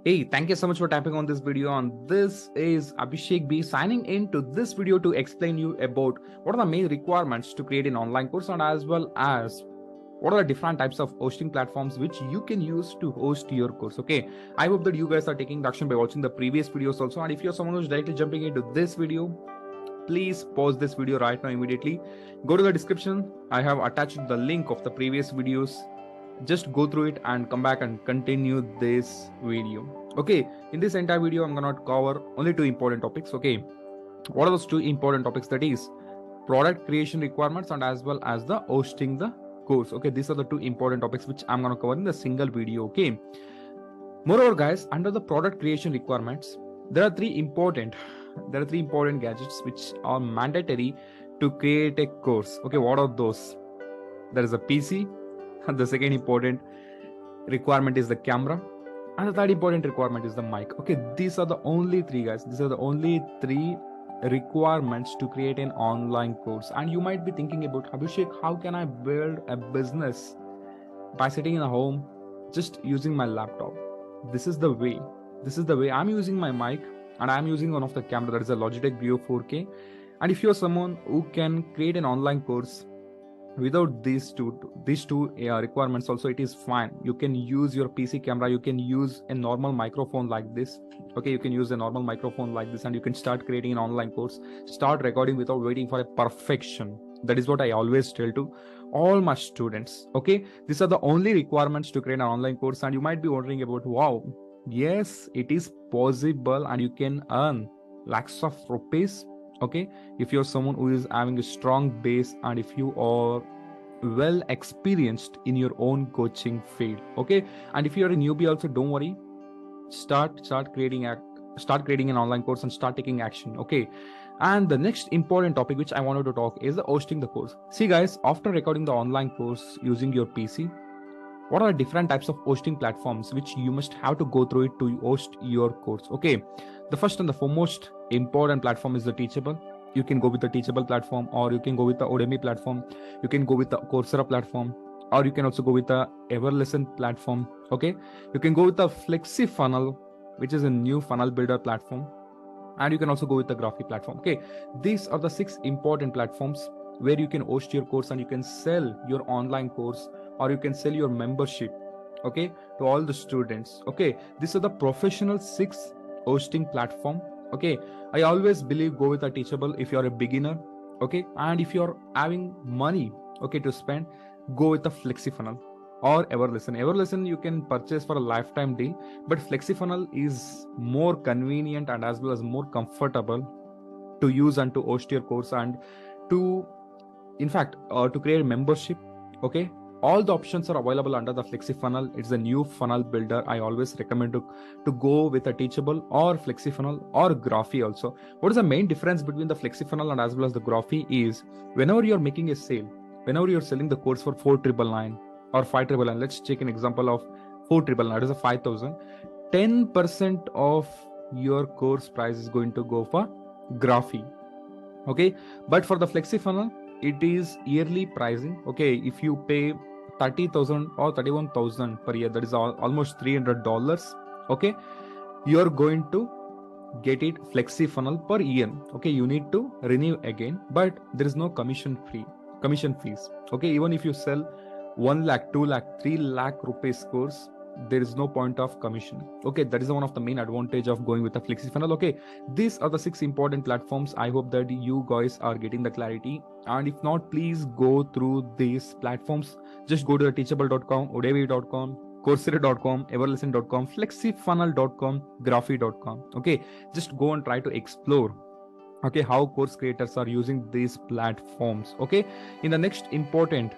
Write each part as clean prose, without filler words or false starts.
Hey, thank you so much for tapping on this video. And this is Abhishek B signing in to this video to explain you about what are the main requirements to create an online course and as well as what are the different types of hosting platforms which you can use to host your course. Okay, I hope that you guys are taking the action by watching the previous videos also. And if you're someone who's directly jumping into this video, please pause this video right now immediately. Go to the description. I have attached the link of the previous videos. Just go through it and come back and continue this video. Okay, in this entire video I'm gonna cover only two important topics. Okay, what are those two important topics? That is product creation requirements and as well as the hosting the course. Okay, these are the two important topics which I'm gonna cover in the single video. Okay, moreover guys, under the product creation requirements, there are three important gadgets which are mandatory to create a course. Okay, what are those? There is a PC. The second important requirement is the camera, and the third important requirement is the mic. Okay, these are the only three, guys. These are the only three requirements to create an online course. And you might be thinking about, Abhishek, how can I build a business by sitting in a home just using my laptop? This is the way. I'm using my mic and I'm using one of the camera, that is a Logitech Brio 4K. And if you're someone who can create an online course without these two requirements also, it is fine. You can use your PC camera, you can use a normal microphone like this. Okay, you can use a normal microphone like this and you can start creating an online course, start recording without waiting for a perfection. That is what I always tell to all my students. Okay, these are the only requirements to create an online course. And you might be wondering about, wow, yes, it is possible and you can earn lakhs of rupees. Okay, if you're someone who is having a strong base and if you are well experienced in your own coaching field. Okay, and if you're a newbie also, don't worry, start creating an online course and start taking action. Okay, and the next important topic which I wanted to talk is the hosting the course. See guys, after recording the online course using your PC, what are the different types of hosting platforms which you must have to go through it to host your course? Okay, the first and the foremost important platform is the Teachable. You can go with the Teachable platform, or you can go with the Udemy platform. You can go with the Coursera platform, or you can also go with the Everlisten platform. Okay, you can go with the FlexiFunnel, which is a new funnel builder platform, and you can also go with the Graphy platform. Okay, these are the 6 important platforms where you can host your course and you can sell your online course, or you can sell your membership, okay, to all the students. Okay, these are the professional 6 hosting platform. Okay, I always believe go with a Teachable if you're a beginner. Okay, and if you're having money, okay, to spend, go with the FlexiFunnel or Everlisten you can purchase for a lifetime deal, but FlexiFunnel is more convenient and as well as more comfortable to use and to host your course and to, in fact, to create a membership. Okay, all the options are available under the FlexiFunnel. It's a new funnel builder. I always recommend to go with a Teachable or FlexiFunnel or Graphy also. What is the main difference between the FlexiFunnel and as well as the Graphy is, whenever you're making a sale, whenever you're selling the course for 4,999 or 5,999, let's take an example of 4,999, that is a 5,000, 10% of your course price is going to go for Graphy. Okay, but for the FlexiFunnel, it is yearly pricing. Okay, if you pay 30,000 or 31,000 per year, that is almost $300. Okay, you're going to get it FlexiFunnel per year. Okay, you need to renew again, but there is no commission fees. Okay, even if you sell 1 lakh, 2 lakh, 3 lakh rupees course, there is no point of commission. Okay, that is one of the main advantage of going with a FlexiFunnel. Okay, these are the 6 important platforms. I hope that you guys are getting the clarity, and if not, please go through these platforms. Just go to the teachable.com, udemy.com, coursera.com, everlisten.com, flexifunnel.com, graphy.com. Okay, just go and try to explore, okay, how course creators are using these platforms. Okay, in the next important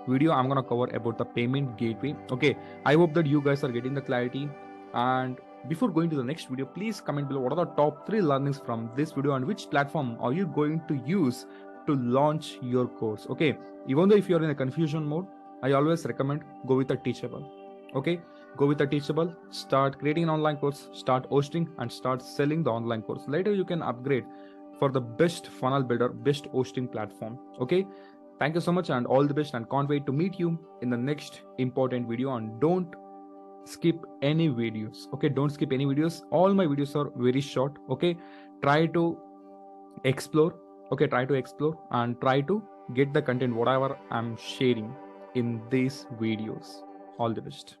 video I'm gonna cover about the payment gateway. Okay, I hope that you guys are getting the clarity. And before going to the next video, please comment below what are the top 3 learnings from this video and which platform are you going to use to launch your course. Okay, even though if you're in a confusion mode, I always recommend go with a Teachable. Okay, go with a Teachable, start creating an online course, start hosting and start selling the online course. Later you can upgrade for the best funnel builder, best hosting platform. Okay, thank you so much and all the best, and can't wait to meet you in the next important video. And don't skip any videos. Okay, don't skip any videos. All my videos are very short. Okay, try to explore. Okay, try to explore and try to get the content whatever I'm sharing in these videos. All the best.